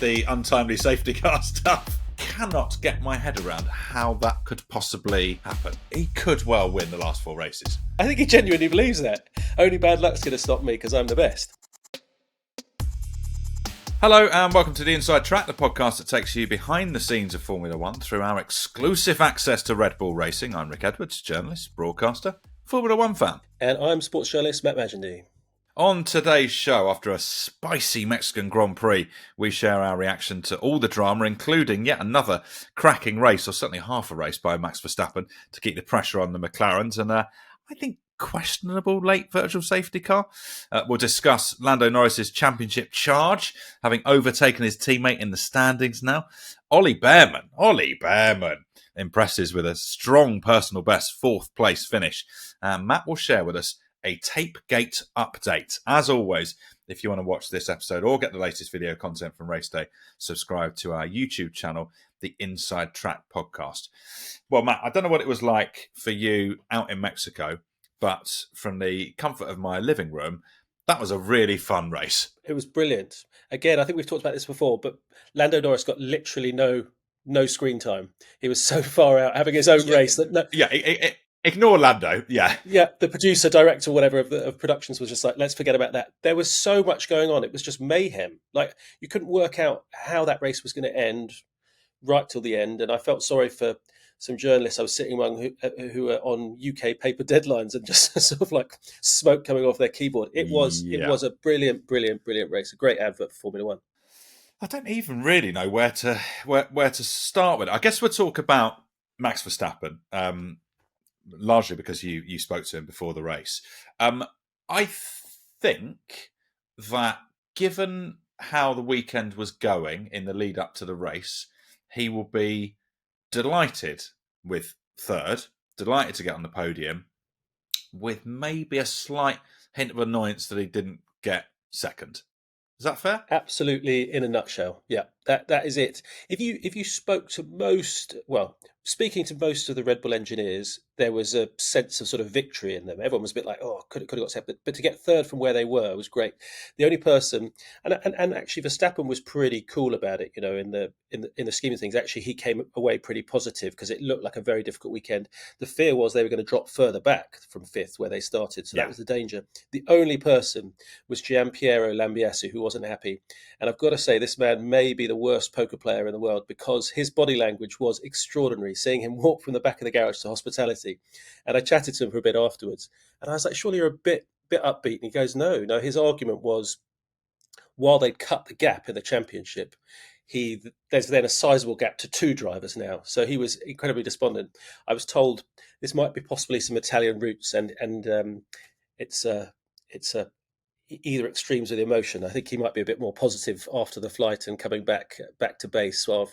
The untimely safety car stuff. Cannot get my head around how that could possibly happen. He could well win the last 4 races. I think he genuinely believes that. Only bad luck's going to stop me because I'm the best. Hello and welcome to The Inside Track, the podcast that takes you behind the scenes of Formula One through our exclusive access to Red Bull racing. I'm Rick Edwards, journalist, broadcaster, Formula One fan. And I'm sports journalist Matt Majendie. On today's show, after a spicy Mexican Grand Prix, we share our reaction to all the drama, including yet another cracking race, or certainly half a race by Max Verstappen to keep the pressure on the McLarens, and I think questionable late virtual safety car. We'll discuss Lando Norris's championship charge, having overtaken his teammate in the standings now. Ollie Bearman impresses with a strong personal best 4th place finish. Matt will share with us a Tapegate update. As always, if you want to watch this episode or get the latest video content from race day, subscribe to our YouTube channel, the Inside Track podcast. Well, Matt, I don't know what it was like for you out in Mexico, but from the comfort of my living room, that was a really fun race. It was brilliant. Again, I think we've talked about this before, but Lando Norris got literally no screen time. He was so far out having his own race that Ignore Lando, yeah. Yeah, the producer, director, whatever of productions was just like, let's forget about that. There was so much going on. It was just mayhem. Like, you couldn't work out how that race was going to end right till the end. And I felt sorry for some journalists I was sitting among who were on UK paper deadlines and just sort of like smoke coming off their keyboard. It was a brilliant race. A great advert for Formula One. I don't even really know where to start with it. I guess we'll talk about Max Verstappen. Largely because you spoke to him before the race. I think that given how the weekend was going in the lead up to the race, he will be delighted with 3rd, delighted to get on the podium, with maybe a slight hint of annoyance that he didn't get 2nd. Is that fair? Absolutely, in a nutshell. Yeah, that is it. If you spoke to speaking to most of the Red Bull engineers, there was a sense of sort of victory in them. Everyone was a bit like, oh, could have got 2nd, but to get 3rd from where they were was great. The only person, and actually Verstappen was pretty cool about it. You know, in the scheme of things, actually he came away pretty positive because it looked like a very difficult weekend. The fear was they were going to drop further back from 5th where they started, so that was the danger. The only person was Gianpiero Lambiase, who wasn't happy, and I've got to say this man may be the worst poker player in the world because his body language was extraordinary. Seeing him walk from the back of the garage to hospitality, and I chatted to him for a bit afterwards, and I was like, surely you're a bit upbeat, and he goes, no, his argument was, while they'd cut the gap in the championship, there's then a sizable gap to 2 drivers now, so he was incredibly despondent. I was told this might be possibly some Italian roots, and it's either extremes of the emotion. I think he might be a bit more positive after the flight and coming back to base. So,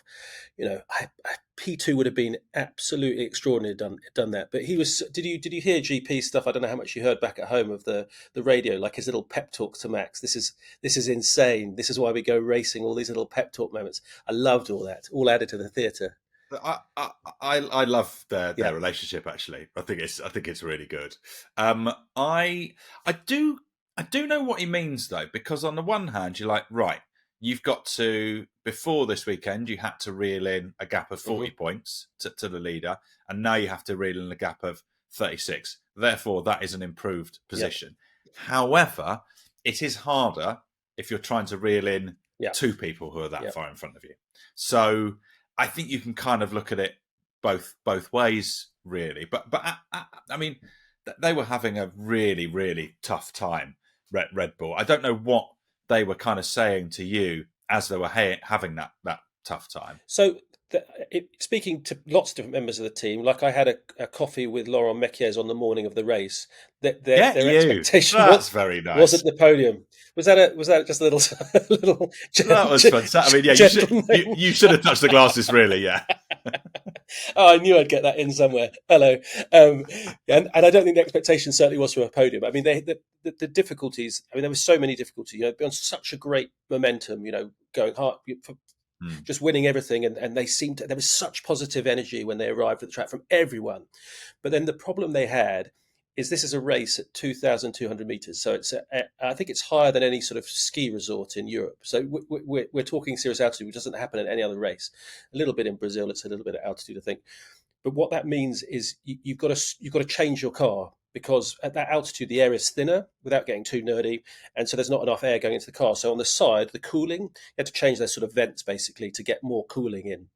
P2 would have been absolutely extraordinary done that. But he was. Did you hear GP stuff? I don't know how much you heard back at home of the radio, like his little pep talk to Max. This is insane. This is why we go racing. All these little pep talk moments. I loved all that. All added to the theatre. I love their relationship. Actually, I think it's really good. I do know what he means, though, because on the one hand, you're like, right, you've got to, before this weekend, you had to reel in a gap of 40 points to the leader, and now you have to reel in a gap of 36. Therefore, that is an improved position. Yep. However, it is harder if you're trying to reel in 2 people who are that far in front of you. So I think you can kind of look at it both ways, really. But I mean, they were having a really, really tough time, Red Bull. I don't know what they were kind of saying to you as they were having that tough time. So, speaking to lots of different members of the team, like I had a coffee with Laurent Mekies on the morning of the race. Their expectation very nice. Wasn't the podium. Was that just a little that was fantastic. I mean, you should have touched the glasses, really. Yeah. Oh, I knew I'd get that in somewhere. Hello, and I don't think the expectation certainly was for a podium. I mean, the difficulties. I mean, there were so many difficulties. On such a great momentum. Going hard, just winning everything, and they seemed there was such positive energy when they arrived at the track from everyone. But then the problem they had is this is a race at 2,200 meters. So I think it's higher than any sort of ski resort in Europe. So we're talking serious altitude, which doesn't happen in any other race. A little bit in Brazil, it's a little bit of altitude, I think. But what that means is you've got to change your car, because at that altitude the air is thinner, without getting too nerdy, and so there's not enough air going into the car. So on the side, the cooling, you have to change those sort of vents basically to get more cooling in.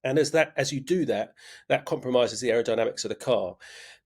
And as you do that, that compromises the aerodynamics of the car.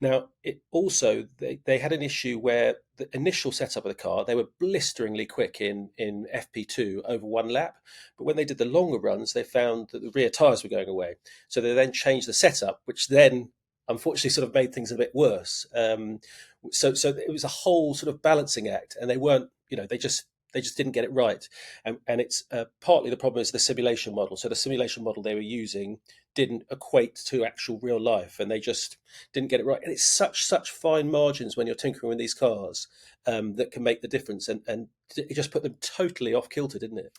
Now, it also they had an issue where the initial setup of the car, they were blisteringly quick in FP2 over one lap, but when they did the longer runs, they found that the rear tyres were going away. So they then changed the setup, which then unfortunately sort of made things a bit worse. So it was a whole sort of balancing act, and they weren't, they just didn't get it right. And it's partly the problem is the simulation model. So the simulation model they were using didn't equate to actual real life, and they just didn't get it right. And it's such fine margins when you're tinkering with these cars that can make the difference. And it just put them totally off kilter, didn't it?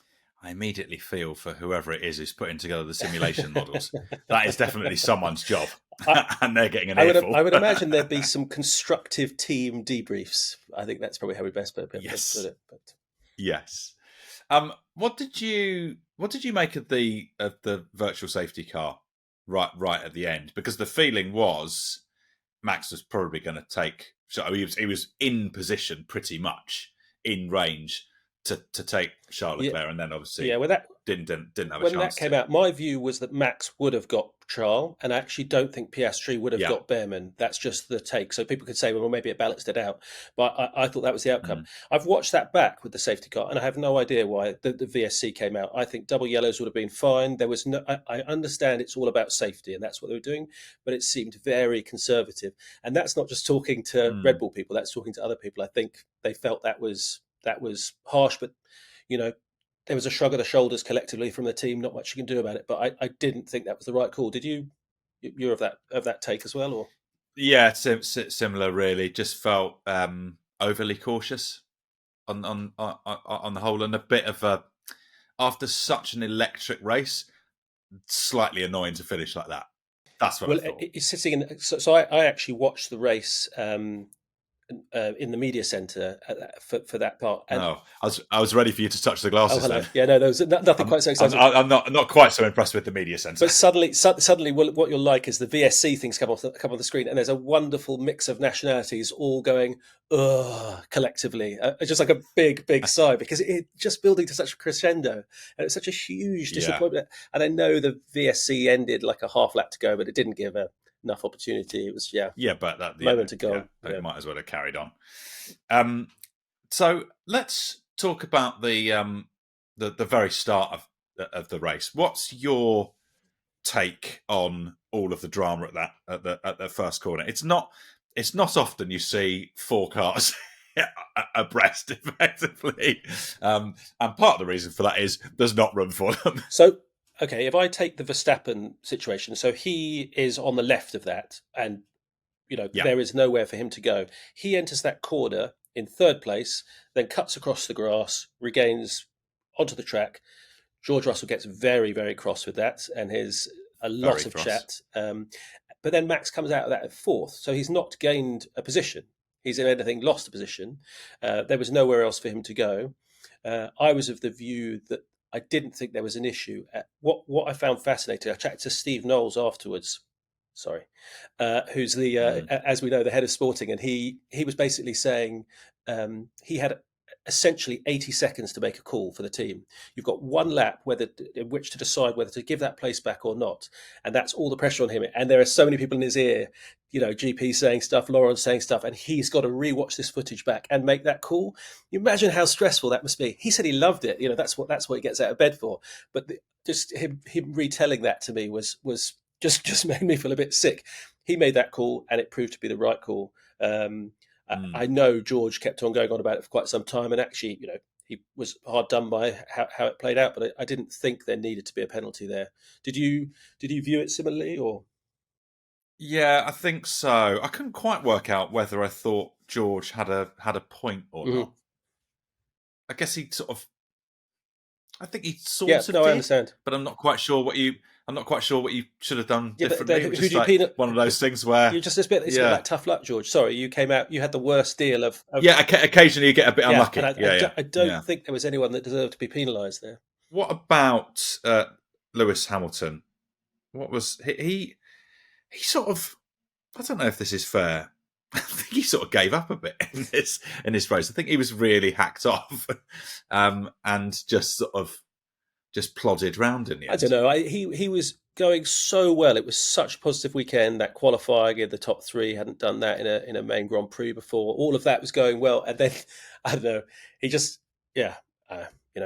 I immediately feel for whoever it is who's putting together the simulation models. That is definitely someone's job, and they're getting an earful. I would imagine there'd be some constructive team debriefs. I think that's probably how we best put it. But. Yes. What did you make of the virtual safety car right at the end? Because the feeling was Max was probably going to take. So he was in position pretty much in range to take Charles Leclerc, and then obviously didn't have a chance. When that came out, my view was that Max would have got Charles, and I actually don't think Piastri would have got Bearman. That's just the take. So people could say, well, maybe it balanced it out, but I thought that was the outcome. I've watched that back with the safety car, and I have no idea why the VSC came out. I think double yellows would have been fine. There was no. I understand it's all about safety, and that's what they were doing, but it seemed very conservative. And that's not just talking to Red Bull people; that's talking to other people. I think they felt that was harsh, but there was a shrug of the shoulders collectively from the team. Not much you can do about it. But I didn't think that was the right call. Did you? You're of that take as well, or? Yeah, similar. Really, just felt overly cautious on the whole, and a bit of a after such an electric race, slightly annoying to finish like that. That's what I thought. It's sitting in. So I actually watched the race. In the media centre for that part. And I was ready for you to touch the glasses. Then. Yeah, no, there was nothing quite so exciting. I'm not quite so impressed with the media centre. But suddenly, what you'll like is the VSC things come on the screen, and there's a wonderful mix of nationalities all going ugh collectively, just like a big sigh, because it just building to such a crescendo, and it's such a huge disappointment. And I know the VSC ended like a half lap to go, but it didn't give enough opportunity. It was but that the moment to go. It might as well have carried on. So let's talk about the very start of the race. What's your take on all of the drama at the first corner? It's not often you see four cars abreast effectively, and part of the reason for that is there's not room for them. So. Okay, if I take the Verstappen situation, so he is on the left of that, and there is nowhere for him to go. He enters that corner in third place, then cuts across the grass, regains onto the track. George Russell gets very, very cross with that, and has a lot of chat. But then Max comes out of that at fourth, so he's not gained a position. He's, if anything, lost a position. There was nowhere else for him to go. I was of the view that I didn't think there was an issue. What I found fascinating, I chatted to Steve Knowles afterwards, who's the, as we know, the head of sporting, and he was basically saying he had essentially 80 seconds to make a call for the team. You've got one lap in which to decide whether to give that place back or not, and that's all the pressure on him. And there are so many people in his ear, GP saying stuff, Lawson saying stuff, and he's got to rewatch this footage back and make that call. You imagine how stressful that must be. He said he loved it. That's what he gets out of bed for. But just him retelling that to me was just made me feel a bit sick. He made that call, and it proved to be the right call. I know George kept on going on about it for quite some time, and actually, he was hard done by how it played out. But I didn't think there needed to be a penalty there. Did you view it similarly, or? Yeah, I think so. I couldn't quite work out whether I thought George had a point or not. I guess he sort of. I think he sort of did, I understand, but I'm not quite sure what you I'm not quite sure what you should have done Yeah, differently. It who was do just you like one of those things where, It's a bit yeah, like tough luck, George. Sorry, you came out. You had the worst deal of yeah. Occasionally you get a bit yeah, and unlucky. Yeah, I don't yeah. think there was anyone that deserved to be penalised there. What about Lewis Hamilton? What was he? He sort of. I don't know if this is fair. I think he sort of gave up a bit in this race. I think he was really hacked off, and just sort of just plodded round in the end. I don't know. He was going so well. It was such a positive weekend. That qualifying in the top three, hadn't done that in a main Grand Prix before. All of that was going well, and then I don't know. He just he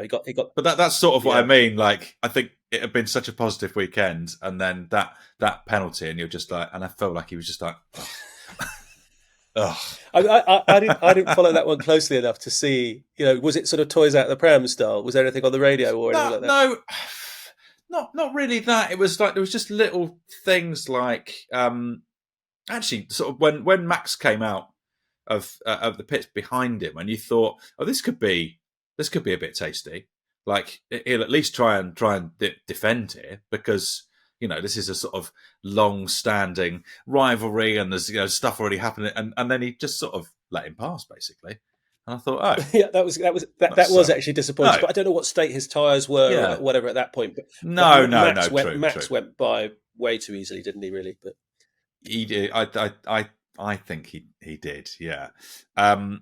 got. But that's sort of what yeah. I mean. Like, I think it had been such a positive weekend, and then that penalty, and you're just like, and I felt like he was just like, ugh. I didn't follow that one closely enough to see. Was it sort of toys out of the pram style? Was there anything on the radio or anything like that? No, not really. That it was like there was just little things like actually sort of when Max came out of the pits behind him, and you thought, oh, this could be a bit tasty. Like he'll at least try and defend here because this is a sort of long-standing rivalry, and there's stuff already happening, and then he just sort of let him pass basically. And I thought, oh, yeah, that was actually disappointing. No. But I don't know what state his tyres were Yeah. or whatever at that point. But Max went by way too easily, didn't he? Really, but he did. I think he did. Yeah. Ollie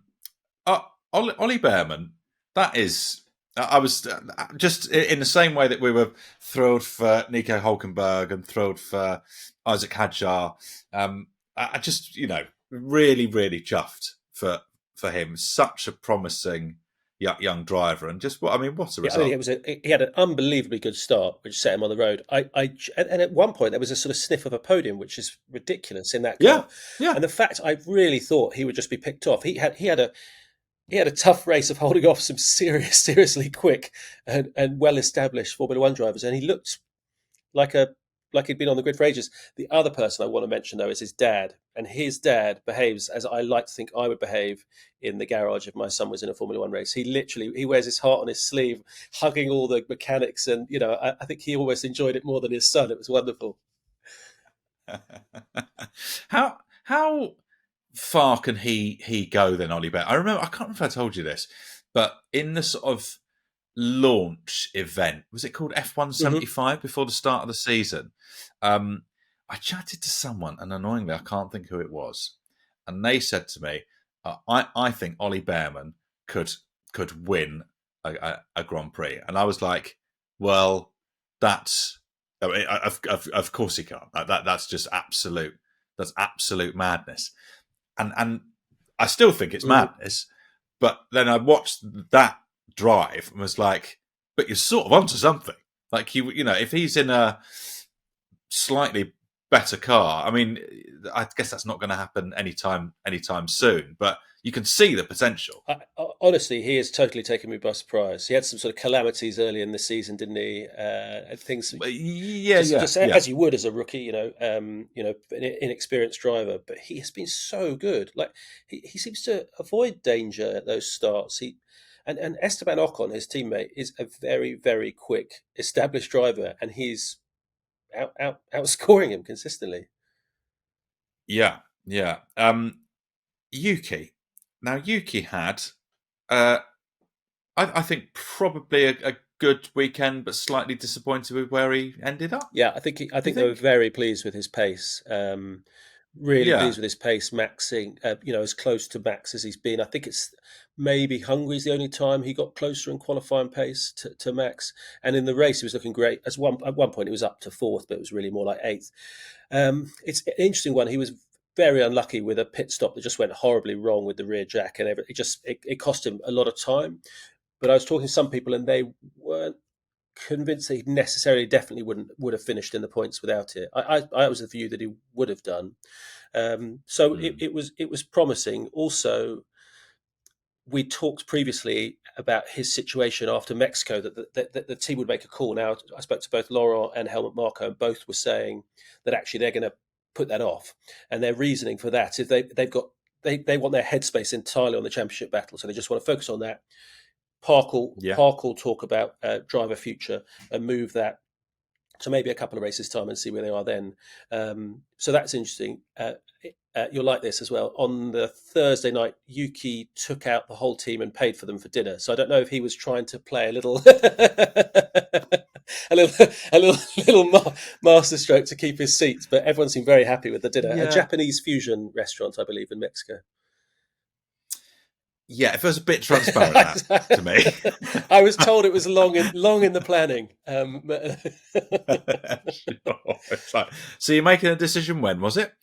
Bearman. That is. I was just in the same way that we were thrilled for Nico Hulkenberg and thrilled for Isaac Hadjar. I just really chuffed for him. Such a promising young driver, and just what a result. He had an unbelievably good start, which set him on the road. And at one point there was a sort of sniff of a podium, which is ridiculous in that car. Yeah. And the fact I really thought he would just be picked off. He had a tough race of holding off some seriously quick and well-established Formula One drivers, and he looked like he'd been on the grid for ages. The other person I want to mention, though, is his dad, and his dad behaves as I like to think I would behave in the garage if my son was in a Formula One race. He wears his heart on his sleeve, hugging all the mechanics, and I think he almost enjoyed it more than his son. It was wonderful. How far can he go then, Ollie Bearman? I can't remember if I told you this, but in the sort of launch event, was it called F175 before the start of the season? I chatted to someone, and annoyingly, I can't think who it was, and they said to me, "I think Ollie Bearman could win a Grand Prix," and I was like, "Well, that's of course he can't. That's just absolute madness." And I still think it's madness, but then I watched that drive and was like, but you're sort of onto something. Like if he's in a slightly better car, I mean, I guess that's not going to happen anytime soon, but you can see the potential. Honestly, he has totally taken me by surprise. He had some sort of calamities early in the season, didn't he? Things, as you would as a rookie, an inexperienced driver. But he has been so good. Like he seems to avoid danger at those starts. And Esteban Ocon, his teammate, is a very, very quick, established driver, and he's outscoring him consistently. Yeah. Yuki. Now, Yuki had, I think, probably a good weekend, but slightly disappointed with where he ended up. Yeah, I think they were very pleased with his pace. Really pleased with his pace, maxing, as close to Max as he's been. I think it's maybe Hungary's the only time he got closer in qualifying pace to Max. And in the race, he was looking great. At one point, it was up to fourth, but it was really more like eighth. It's an interesting one. He was very unlucky with a pit stop that just went horribly wrong with the rear jack and everything. It cost him a lot of time. But I was talking to some people, and they weren't convinced that he definitely would have finished in the points without it. I was of the view that he would have done. It was promising. Also, we talked previously about his situation after Mexico, that the team would make a call. Now, I spoke to both Laurent and Helmut Marko, and both were saying that actually they're going to put that off. And their reasoning for that is they want their headspace entirely on the championship battle. So they just want to focus on that. Park will talk about driver future and move that So maybe a couple of races time and see where they are then. So that's interesting. You'll like this as well. On the Thursday night, Yuki took out the whole team and paid for them for dinner. So I don't know if he was trying to play a little, little masterstroke to keep his seats, but everyone seemed very happy with the dinner. Yeah. A Japanese fusion restaurant, I believe, in Mexico. Yeah, it feels a bit transparent that, to me. I was told it was long in the planning. Sure. It's like, so you're making a decision when, was it?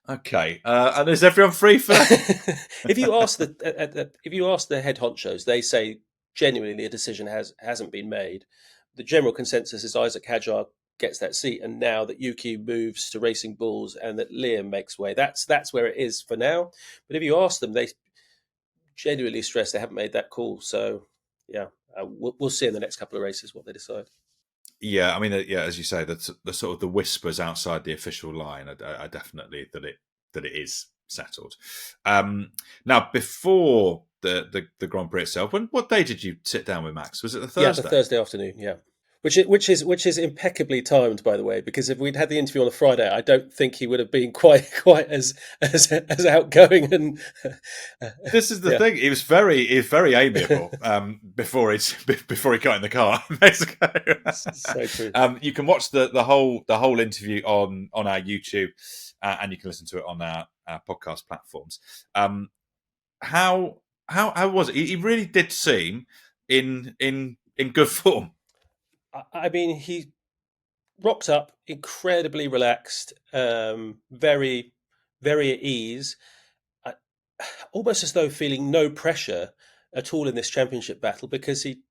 Okay, and is everyone free for? If you ask the head honchos, they say genuinely a decision hasn't been made. The general consensus is Isaac Hadjar gets that seat, and now that Yuki moves to Racing Bulls and that Liam makes way, that's where it is for now. But if you ask them, they genuinely stress they haven't made that call. So yeah, we'll see in the next couple of races what they decide. Yeah, I mean, as you say, that's the sort of the whispers outside the official line are definitely that it is settled. Now, before the Grand Prix itself, what day did you sit down with Max? Was it the Thursday? Yeah, the Thursday afternoon. Yeah. Which is impeccably timed, by the way, because if we'd had the interview on the Friday, I don't think he would have been quite as outgoing. And this is the thing; he was very amiable before he got in the car in Mexico. So true. You can watch the whole interview on our YouTube, and you can listen to it on our podcast platforms. How was it? He really did seem in good form. I mean, he rocked up incredibly relaxed, very, very at ease, almost as though feeling no pressure at all in this championship battle because he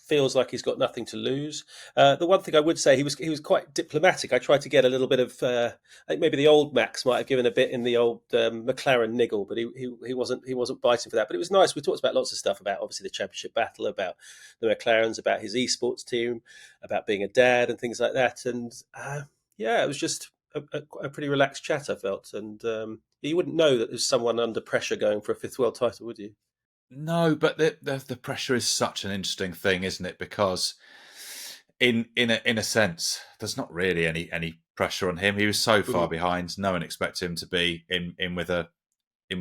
feels like he's got nothing to lose. The one thing I would say, he was quite diplomatic. I tried to get a little bit of, I think maybe the old Max might have given a bit in the old McLaren niggle, but he wasn't biting for that. But it was nice. We talked about lots of stuff about obviously the championship battle, about the McLarens, about his esports team, about being a dad and things like that. And it was just a pretty relaxed chat, I felt. And you wouldn't know that there's someone under pressure going for a fifth world title, would you? No, but the pressure is such an interesting thing, isn't it? Because in a sense, there's not really any pressure on him. He was so far behind; no one expected him to be in with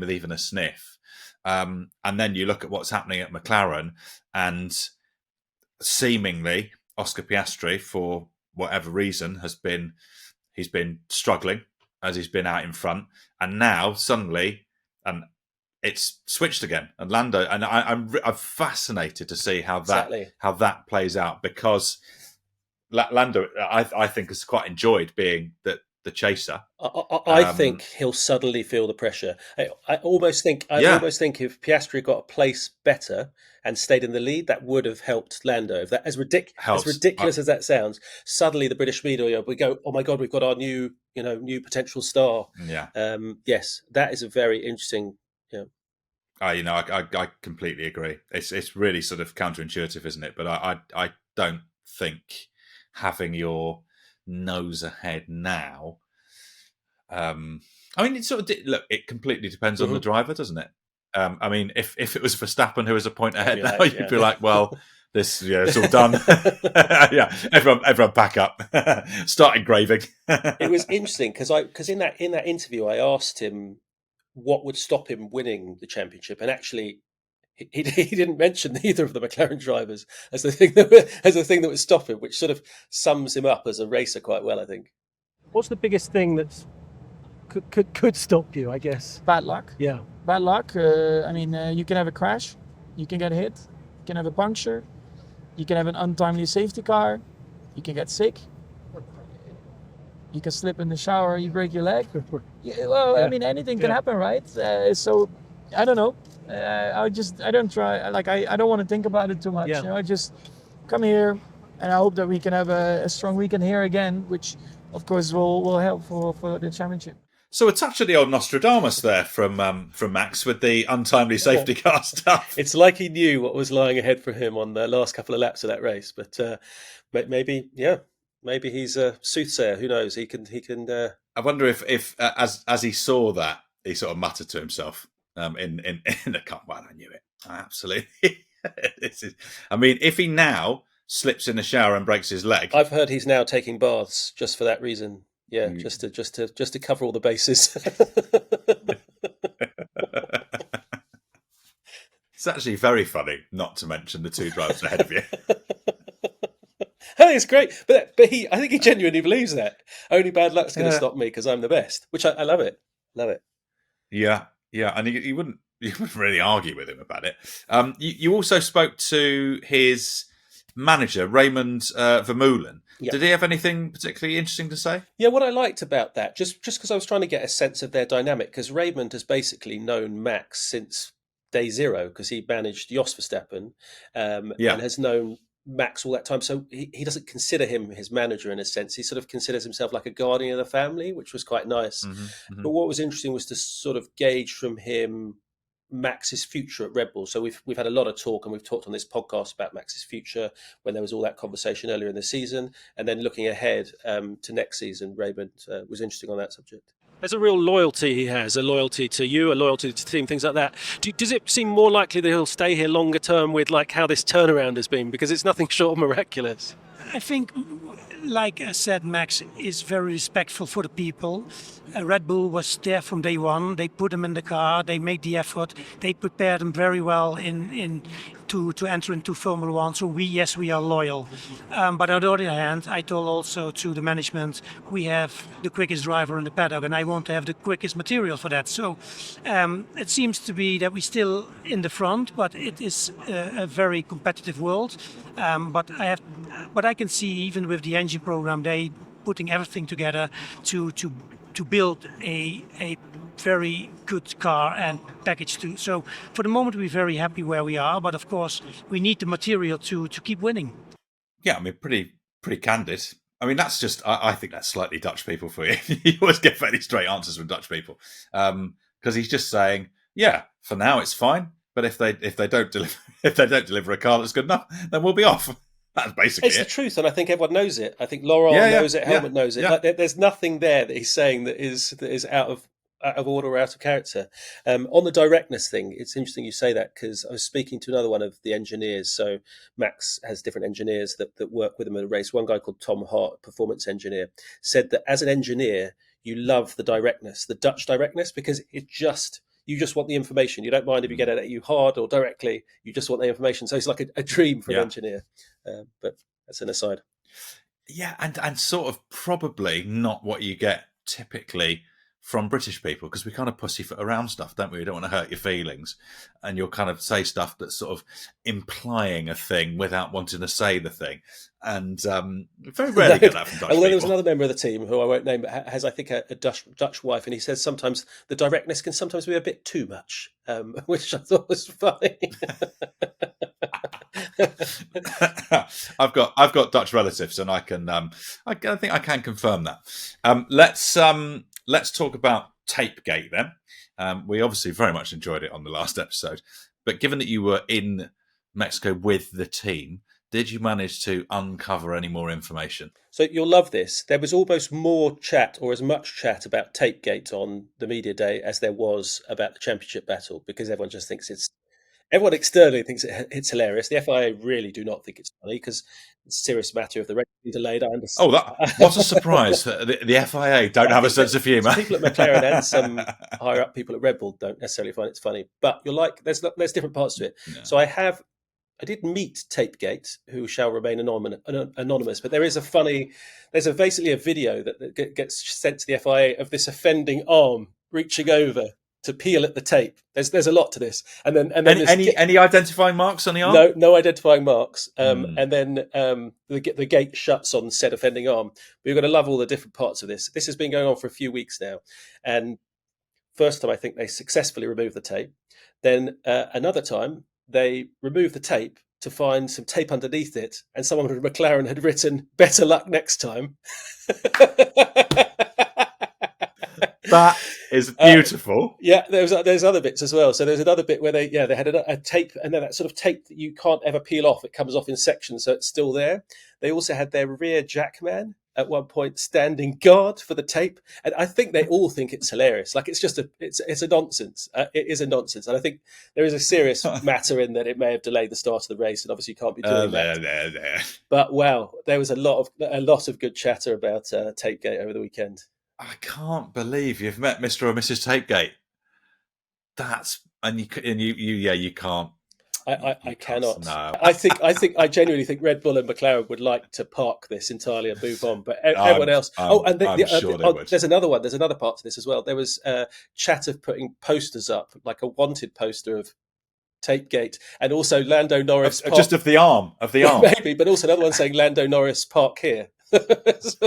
even a sniff. And then you look at what's happening at McLaren, and seemingly Oscar Piastri, for whatever reason, he's been struggling as he's been out in front, and now suddenly it's switched again, and Lando, and I'm fascinated to see how that plays out, because Lando, I think, has quite enjoyed being the chaser. I think he'll suddenly feel the pressure. I almost think if Piastri got a place better and stayed in the lead, that would have helped Lando. If that as ridiculous as that sounds, suddenly the British media we go, oh my God, we've got our new potential star. Yeah. Yes, that is a very interesting. I completely agree. It's really sort of counterintuitive, isn't it? But I don't think having your nose ahead now. I mean, it sort of look. It completely depends on the driver, doesn't it? I mean, if it was Verstappen who was a point ahead now, you'd be like, well, it's all done. Yeah, everyone pack up, start engraving. It was interesting because in that interview, I asked him what would stop him winning the championship, and actually he didn't mention either of the McLaren drivers as the thing that would stop him, which sort of sums him up as a racer quite well, I think. What's the biggest thing that could stop you, I guess? Bad luck. Yeah. Bad luck. You can have a crash, you can get hit, you can have a puncture, you can have an untimely safety car, you can get sick, you can slip in the shower, you break your leg. Anything can happen, right? So I don't know. I don't try. I don't want to think about it too much. Yeah. I just come here, and I hope that we can have a strong weekend here again, which of course will help for the championship. So a touch of the old Nostradamus there from Max with the untimely safety car stuff. It's like he knew what was lying ahead for him on the last couple of laps of that race, but maybe he's a soothsayer. Who knows? He can. I wonder if as he saw that, he sort of muttered to himself in the car. Well, I knew it. Absolutely. I mean, if he now slips in the shower and breaks his leg. I've heard he's now taking baths just for that reason. Yeah, just to cover all the bases. It's actually very funny not to mention the 2 drivers ahead of you. Hey, it's great, but I think he genuinely believes that. Only bad luck's going to stop me because I'm the best, which I love it. Love it. Yeah, and you wouldn't really argue with him about it. You also spoke to his manager, Raymond Vermeulen. Yep. Did he have anything particularly interesting to say? Yeah, what I liked about that, just because I was trying to get a sense of their dynamic, because Raymond has basically known Max since day zero, because he managed Jos Verstappen and has known Max all that time. So he doesn't consider him his manager in a sense. He sort of considers himself like a guardian of the family, which was quite nice. But what was interesting was to sort of gauge from him Max's future at Red Bull. So we've had a lot of talk, and we've talked on this podcast about Max's future when there was all that conversation earlier in the season, and then looking ahead to next season. Raymond was interesting on that subject. There's a real loyalty he has, a loyalty to you, a loyalty to the team, things like that. Does it seem more likely that he'll stay here longer term with like how this turnaround has been? Because it's nothing short of miraculous. I think, like I said, Max is very respectful for the people. Red Bull was there from day one. They put him in the car. They made the effort. They prepared him very well to enter into Formula One. So we are loyal. But on the other hand, I told also to the management, we have the quickest driver in the paddock, and I want to have the quickest material for that. So it seems to be that we're still in the front, but it is a very competitive world. But I can see even with the engine program, they putting everything together to build a very good car and package too. So for the moment, we're very happy where we are. But of course, we need the material to keep winning. Yeah, I mean, pretty candid. I mean, that's just, I think that's slightly Dutch people for you. You always get fairly straight answers from Dutch people. Because he's just saying, yeah, for now it's fine. But if they don't deliver a car that's good enough, then we'll be off. That's basically it's the truth, and I think everyone knows it. I think Laurent knows it, Helmut knows it. Yeah. Like, there's nothing there that he's saying that is out of order or out of character. On the directness thing, it's interesting you say that, because I was speaking to another one of the engineers. So Max has different engineers that work with him at a race. One guy called Tom Hart, performance engineer, said that as an engineer, you love the directness, the Dutch directness, because you just want the information. You don't mind if you get it at you hard or directly. You just want the information. So it's like a dream for an engineer. But that's an aside. Yeah, and sort of probably not what you get typically from British people, because we kind of pussyfoot around stuff, don't we? We don't want to hurt your feelings, and you'll kind of say stuff that's sort of implying a thing without wanting to say the thing. And very rarely get that from Dutch people. There was another member of the team who I won't name, but has, I think, a Dutch wife, and he says sometimes the directness can sometimes be a bit too much, which I thought was funny. I've got Dutch relatives, and I think I can confirm that. Let's talk about Tapegate then. We obviously very much enjoyed it on the last episode, but given that you were in Mexico with the team, did you manage to uncover any more information? So you'll love this. There was almost more chat, or as much chat, about Tapegate on the media day as there was about the championship battle, because everyone just thinks everyone externally thinks it's hilarious. The FIA really do not think it's funny, because it's a serious matter if the race is delayed. I understand. Oh, what a surprise! The FIA don't have a sense of humour. People at McLaren and some higher up people at Red Bull don't necessarily find it's funny. But you're like, there's different parts to it. No. So I did meet Tapegate, who shall remain anonymous, but there's basically a video that gets sent to the FIA of this offending arm reaching over to peel at the tape. There's a lot to this, and then any identifying marks on the arm? No identifying marks. And then the gate shuts on said offending arm. But you're going to love all the different parts of this. This has been going on for a few weeks now, and first time I think they successfully removed the tape. Then another time they removed the tape to find some tape underneath it, and someone from McLaren had written "Better luck next time." That is beautiful. Yeah, there's other bits as well. So there's another bit where they had a tape, and then that sort of tape that you can't ever peel off. It comes off in sections, so it's still there. They also had their rear jackman at one point standing guard for the tape, and I think they all think it's hilarious. Like it's a nonsense. It is a nonsense, and I think there is a serious matter in that it may have delayed the start of the race, and obviously you can't be doing that. There. But wow, there was a lot of good chatter about Tapegate over the weekend. I can't believe you've met Mr. or Mrs. Tapegate. You can't. I cannot. No. I genuinely think Red Bull and McLaren would like to park this entirely and move on, but everyone else. There's another one. There's another part to this as well. There was chat of putting posters up, like a wanted poster of Tapegate, and also Lando Norris. Just of the arm, maybe, but also another one saying Lando Norris park here. So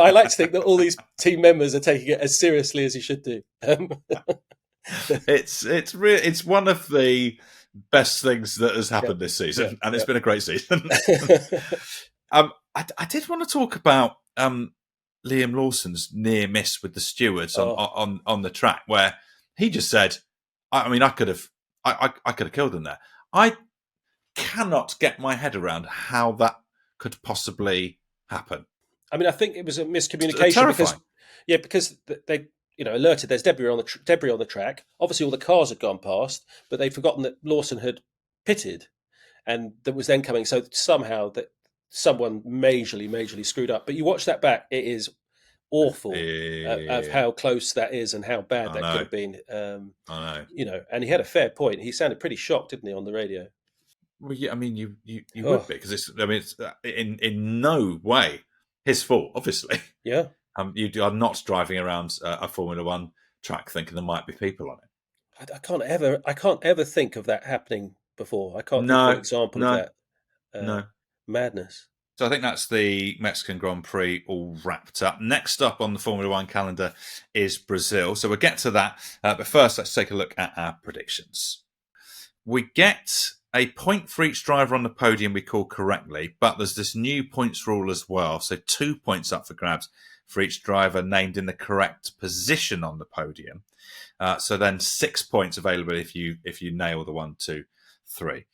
I like to think that all these team members are taking it as seriously as you should do. It's one of the best things that has happened this season, and it's been a great season. I did want to talk about Liam Lawson's near miss with the stewards on the track, where he just said, I could have killed him there. I cannot get my head around how that could possibly happen. I mean, I think it was a miscommunication because they alerted there's debris on the track. Obviously, all the cars had gone past, but they'd forgotten that Lawson had pitted, and that was then coming. So somehow that someone majorly screwed up. But you watch that back; it is awful of how close that is and how bad that could have been. I know. And he had a fair point. He sounded pretty shocked, didn't he, on the radio? Well, yeah, I mean, you would be, because it's in no way his fault, obviously. Yeah. You are not driving around a Formula One track thinking there might be people on it. I can't ever think of that happening before. I can't think of an example of that. Madness. So I think that's the Mexican Grand Prix all wrapped up. Next up on the Formula One calendar is Brazil. So we'll get to that. But first, let's take a look at our predictions. We get a point for each driver on the podium we call correctly, but there's this new points rule as well. So 2 points up for grabs for each driver named in the correct position on the podium. So then 6 points available if you nail the 1, 2, 3.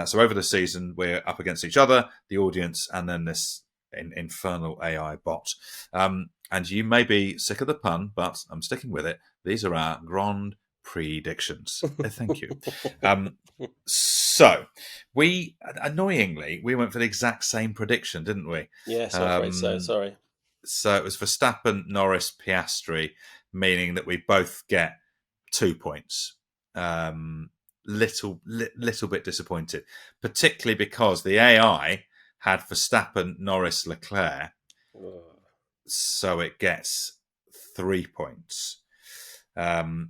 So over the season, we're up against each other, the audience, and then this infernal AI bot. And you may be sick of the pun, but I'm sticking with it. These are our Grand predictions. Thank you. So we went for the exact same prediction, didn't we? Yes, I'm afraid so. Sorry. So it was Verstappen, Norris, Piastri, meaning that we both get 2 points. Little bit disappointed, particularly because the AI had Verstappen, Norris, Leclerc, so it gets 3 points. And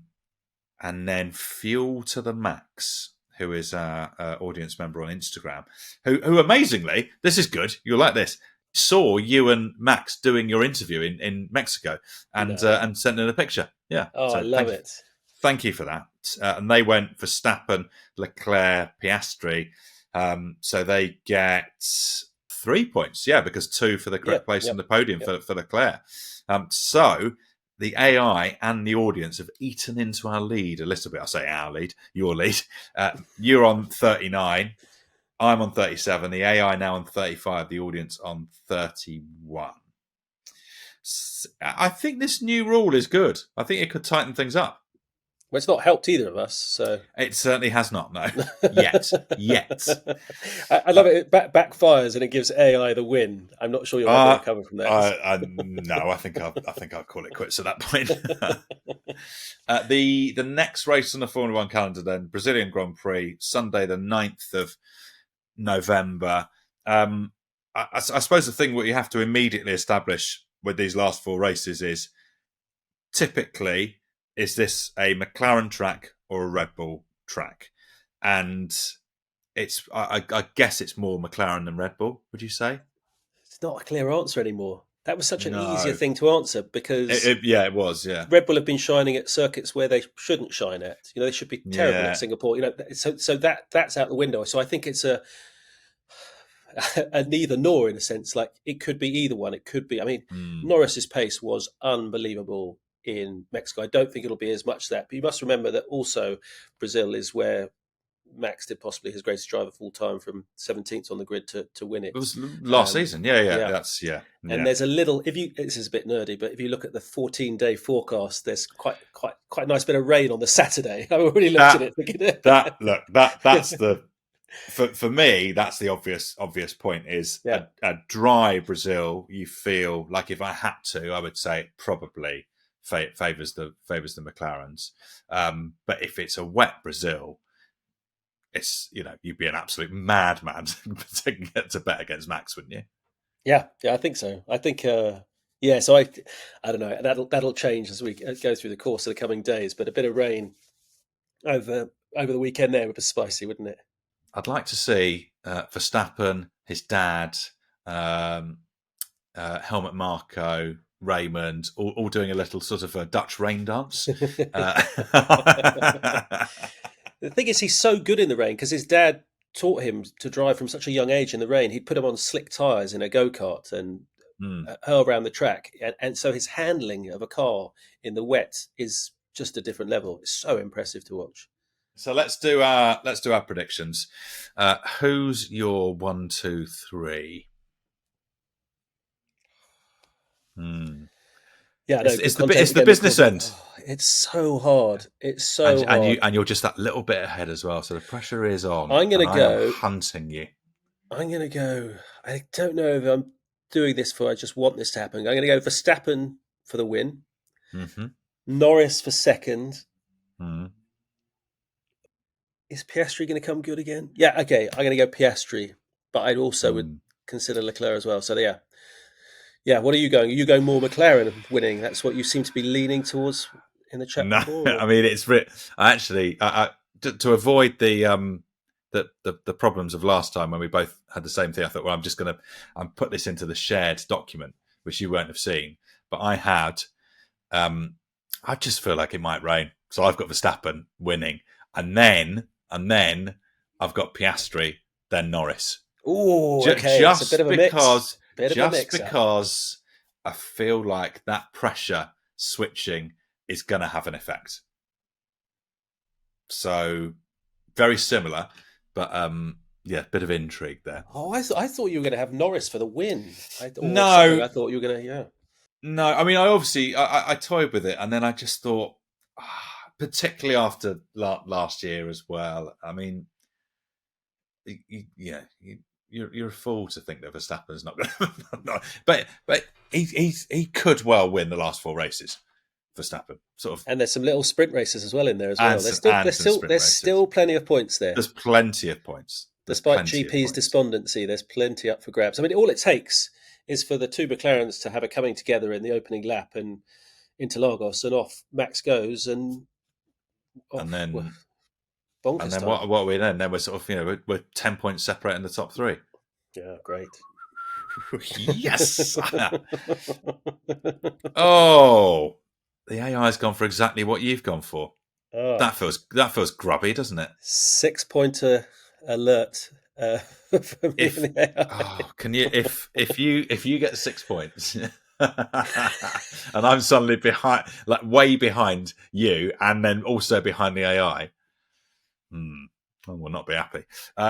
then Fuel to the Max, who is our audience member on Instagram, who amazingly, this is good, you'll like this, saw you and Max doing your interview in Mexico and sent in a picture. Yeah. Oh, so I love it. Thank you for that. And they went for Verstappen, Leclerc, Piastri. So they get 3 points. Yeah, because 2 for the correct place on the podium for Leclerc. So the AI and the audience have eaten into our lead a little bit. I say our lead, your lead. You're on 39. I'm on 37. The AI now on 35. The audience on 31. I think this new rule is good. I think it could tighten things up. Well, it's not helped either of us, so it certainly has not. No, yet. I love it. It backfires and it gives AI the win. I'm not sure you're coming from there. No, I think I'll call it quits at that point. The next race on the Formula One calendar, then Brazilian Grand Prix, Sunday the 9th of November. I suppose the thing what you have to immediately establish with these last 4 races is typically, is this a McLaren track or a Red Bull track? And it's I guess it's more McLaren than Red Bull, would you say? It's not a clear answer anymore. That was such an easier thing to answer because it was. Red Bull have been shining at circuits where they shouldn't shine at. They should be terrible at Singapore. So that's out the window. So I think it's a neither nor in a sense. Like it could be either one. It could be. I mean, Norris's pace was unbelievable in Mexico. I don't think it'll be as much that, but you must remember that also Brazil is where Max did possibly his greatest driver of all time from 17th on the grid to win it. It was last season. Yeah. And there's a little, this is a bit nerdy, but if you look at the 14-day forecast, there's quite a nice bit of rain on the Saturday. I already looked at it thinking that's the for me, that's the obvious point is a dry Brazil. You feel like if I had to, I would say it probably favours the McLarens. But if it's a wet Brazil, it's, you'd be an absolute madman to get to bet against Max, wouldn't you? Yeah, I think so. I think so I don't know. That'll change as we go through the course of the coming days. But a bit of rain over the weekend there would be spicy, wouldn't it? I'd like to see Verstappen, his dad, Helmut Marko, Raymond, all doing a little sort of a Dutch rain dance. The thing is, he's so good in the rain because his dad taught him to drive from such a young age in the rain. He'd put him on slick tyres in a go-kart and hurl around the track. And so his handling of a car in the wet is just a different level. It's so impressive to watch. So let's do our predictions. Who's your 1, 2, 3? Yeah, no, it's the business end. Oh, it's so hard. It's so hard. And you're just that little bit ahead as well. So the pressure is on. I'm going to go hunting you. I'm going to go. I don't know if I'm doing this I just want this to happen. I'm going to go Verstappen for the win. Mm-hmm. Norris for second. Mm-hmm. Is Piastri going to come good again? Yeah, okay. I'm going to go Piastri, but I also would consider Leclerc as well. So yeah. Yeah, what are you going? Are you going more McLaren winning? That's what you seem to be leaning towards in the chat. No, I mean it's actually to avoid the problems of last time when we both had the same thing. I thought, well, I'm just going to put this into the shared document, which you won't have seen, but I had. I just feel like it might rain, so I've got Verstappen winning, and then I've got Piastri, then Norris. Oh, okay. It's a bit of a mix. Because I feel like that pressure switching is going to have an effect. So very similar, but bit of intrigue there. Oh, I thought you were going to have Norris for the win. I thought you were going to, No, I mean, I toyed with it, and then I just thought, particularly after last year as well. I mean, You're a fool to think that Verstappen's not going to. But he could well win the last 4 races. Verstappen, sort of, and there's some little sprint races as well in there as well. There's still plenty of points there. There's plenty of points, despite GP's despondency. There's plenty up for grabs. I mean, all it takes is for the 2 McLarens to have a coming together in the opening lap and into Lagos, and off Max goes, and then. And then what are we then? Then we're sort of, we're 10 points separating the top 3. Yeah, great. Yes. Oh, the AI's gone for exactly what you've gone for. Oh. That feels grubby, doesn't it? 6-pointer alert for me and the AI. Can you if you get 6 points? And I'm suddenly behind, like way behind you, and then also behind the AI. I will not be happy.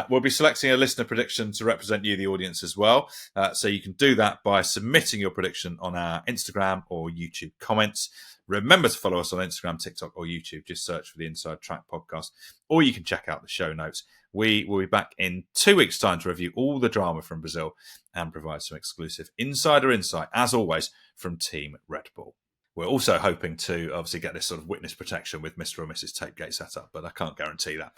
We'll be selecting a listener prediction to represent you, the audience, as well. So you can do that by submitting your prediction on our Instagram or YouTube comments. Remember to follow us on Instagram, TikTok, or YouTube. Just search for the Inside Track podcast, or you can check out the show notes. We will be back in 2 weeks' time to review all the drama from Brazil and provide some exclusive insider insight, as always, from Team Red Bull. We're also hoping to obviously get this sort of witness protection with Mr. or Mrs. Tapegate set up, but I can't guarantee that.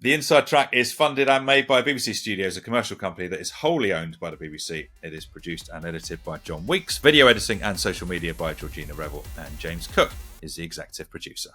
The Inside Track is funded and made by BBC Studios, a commercial company that is wholly owned by the BBC. It is produced and edited by John Weeks, video editing and social media by Georgina Revel, and James Cook is the executive producer.